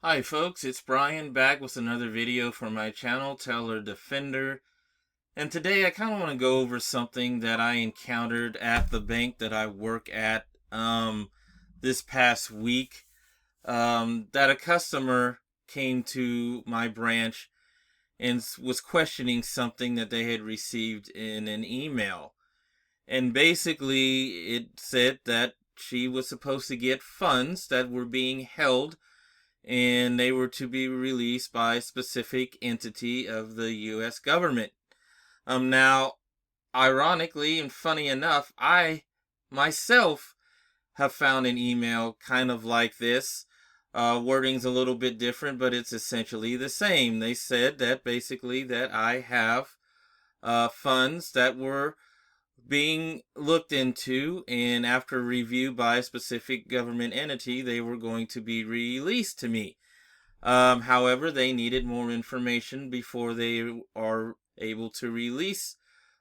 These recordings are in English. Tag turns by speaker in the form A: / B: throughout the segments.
A: Hi folks, it's Brian back with another video for my channel, Teller Defender. And today I kind of want to go over something that I encountered at the bank that I work at this past week. That a customer came to my branch and was questioning something that they had received in an email. And basically it said that she was supposed to get funds that were being held and they were to be released by a specific entity of the U.S. government. Now, ironically and funny enough, I myself have found an email kind of like this. Wording's a little bit different, but it's essentially the same. They said that basically that I have funds that were being looked into, and after review by a specific government entity, they were going to be released to me. However, they needed more information before they are able to release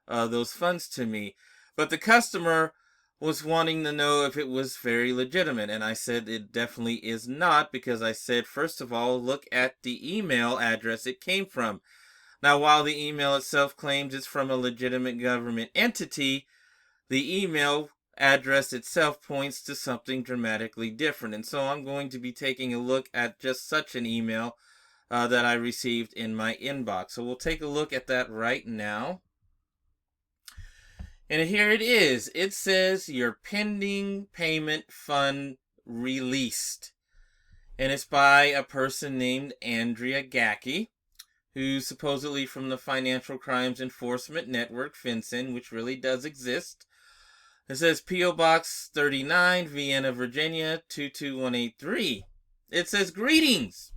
A: those funds to me. But the customer was wanting to know if it was very legitimate, and I said it definitely is not, because I said, first of all, look at the email address it came from. Now, while the email itself claims it's from a legitimate government entity, the email address itself points to something dramatically different. And so I'm going to be taking a look at just such an email that I received in my inbox. So we'll take a look at that right now. And here it is. It says your pending payment fund released. And it's by a person named Andrea Gacky, who's supposedly from the Financial Crimes Enforcement Network, FINCEN, which really does exist. It says P.O. Box 39, Vienna, Virginia, 22183. It says, greetings.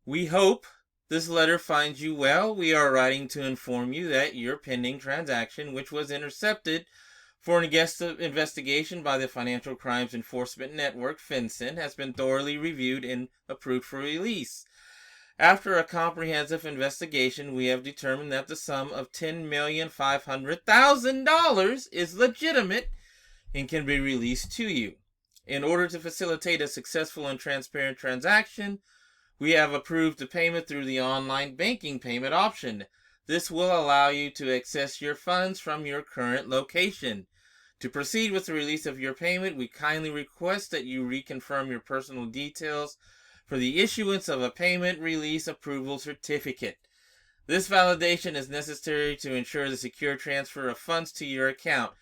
A: We hope this letter finds you well. We are writing to inform you that your pending transaction, which was intercepted for an investigation by the Financial Crimes Enforcement Network, FINCEN, has been thoroughly reviewed and approved for release. After a comprehensive investigation, we have determined that the sum of $10,500,000 is legitimate and can be released to you. In order to facilitate a successful and transparent transaction, we have approved the payment through the online banking payment option. This will allow you to access your funds from your current location. To proceed with the release of your payment, we kindly request that you reconfirm your personal details for the issuance of a payment release approval certificate. This validation is necessary to ensure the secure transfer of funds to your account.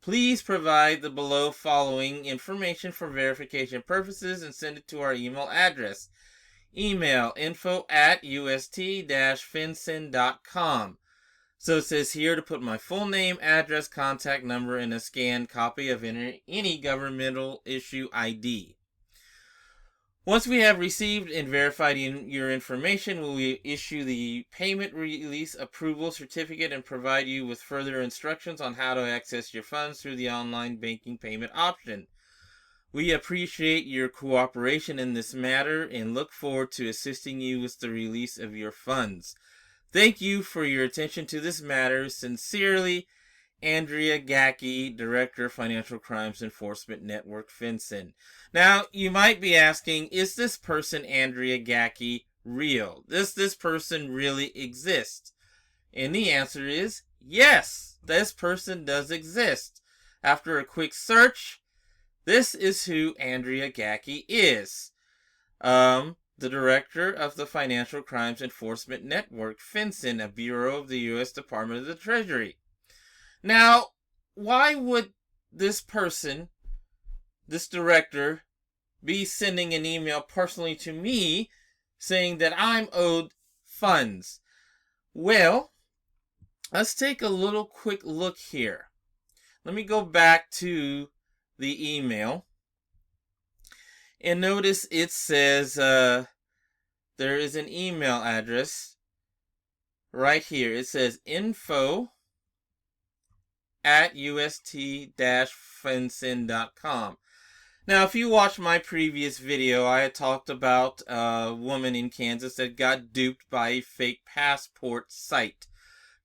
A: Please provide the below following information for verification purposes and send it to our email address. Email info@ust-fincen.com. So it says here to put my full name, address, contact number, and a scanned copy of any governmental issue ID. Once we have received and verified your information, we will issue the payment release approval certificate and provide you with further instructions on how to access your funds through the online banking payment option. We appreciate your cooperation in this matter and look forward to assisting you with the release of your funds. Thank you for your attention to this matter. Sincerely, Andrea Gacky, Director of Financial Crimes Enforcement Network, FINCEN. Now, you might be asking, is this person, Andrea Gacky, real? Does this person really exist? And the answer is yes, this person does exist. After a quick search, this is who Andrea Gacky is. The Director of the Financial Crimes Enforcement Network, FINCEN, a bureau of the U.S. Department of the Treasury. Now, why would this person, this director, be sending an email personally to me saying that I'm owed funds? Well, let's take a little quick look here. Let me go back to the email. And notice it says there is an email address right here. It says info@ust-fincen.com. Now, if you watched my previous video, I had talked about a woman in Kansas that got duped by a fake passport site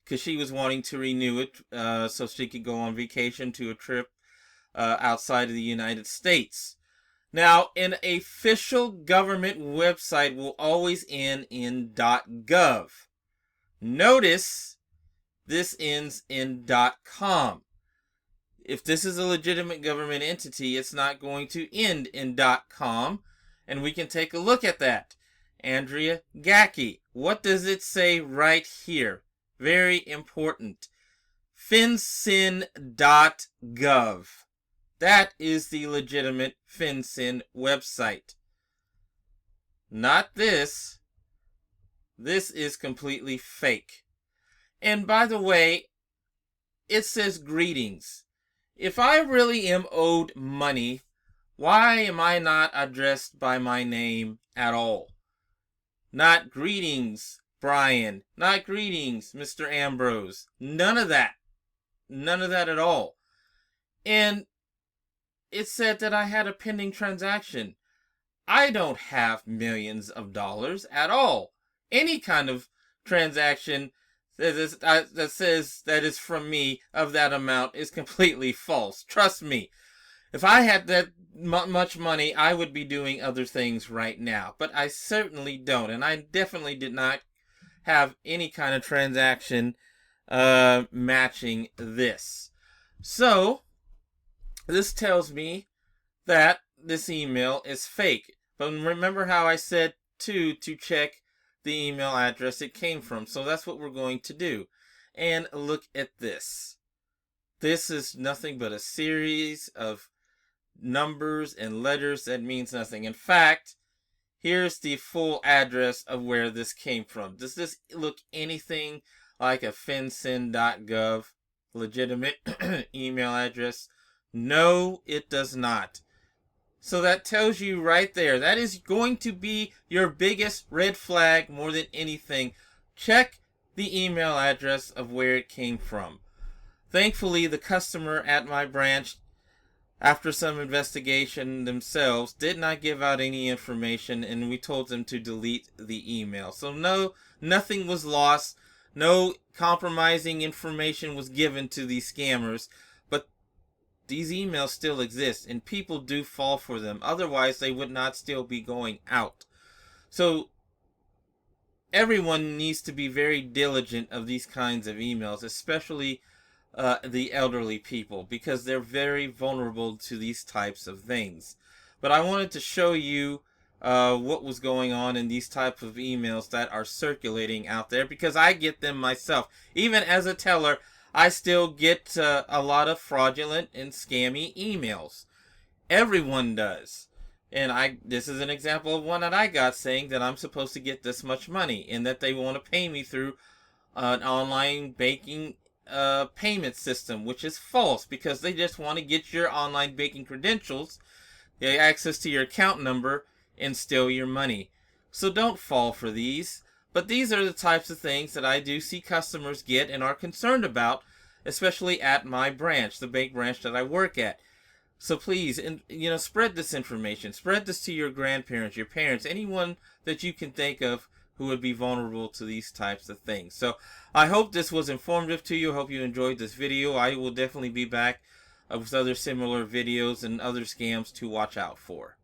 A: because she was wanting to renew it so she could go on vacation to a trip outside of the United States. Now, an official government website will always end in .gov. Notice this ends in .com. If this is a legitimate government entity, it's not going to end in .com, and we can take a look at that. Andrea Gacki, what does it say right here? Very important. FINCEN.gov. That is the legitimate FinCEN website. Not this. This is completely fake. And by the way, it says greetings. If I really am owed money, why am I not addressed by my name at all? Not greetings, Brian. Not greetings, Mr. Ambrose. None of that. None of that at all. And it said that I had a pending transaction. I don't have millions of dollars at all. Any kind of transaction that says that is from me of that amount is completely false. Trust me. If I had that much money, I would be doing other things right now. But I certainly don't. And I definitely did not have any kind of transaction matching this. So this tells me that this email is fake. But remember how I said, to check the email address it came from. So that's what we're going to do. And look at this. This is nothing but a series of numbers and letters that means nothing. In fact, here's the full address of where this came from. Does this look anything like a FinCEN.gov legitimate email address? No, it does not. So that tells you right there, that is going to be your biggest red flag more than anything. Check the email address of where it came from. Thankfully, the customer at my branch, after some investigation themselves, did not give out any information, and we told them to delete the email. So no, nothing was lost. No compromising information was given to these scammers. But these emails still exist, and people do fall for them. Otherwise, they would not still be going out. So everyone needs to be very diligent of these kinds of emails, especially the elderly people, because they're very vulnerable to these types of things. But I wanted to show you what was going on in these types of emails that are circulating out there, because I get them myself. Even as a teller, I still get a lot of fraudulent and scammy emails. Everyone does. And this is an example of one that I got, saying that I'm supposed to get this much money and that they want to pay me through an online banking payment system, which is false, because they just want to get your online banking credentials, get access to your account number, and steal your money. So don't fall for these. But these are the types of things that I do see customers get and are concerned about, especially at my branch, the bank branch that I work at. So please, spread this information. Spread this to your grandparents, your parents, anyone that you can think of who would be vulnerable to these types of things. So I hope this was informative to you. I hope you enjoyed this video. I will definitely be back with other similar videos and other scams to watch out for.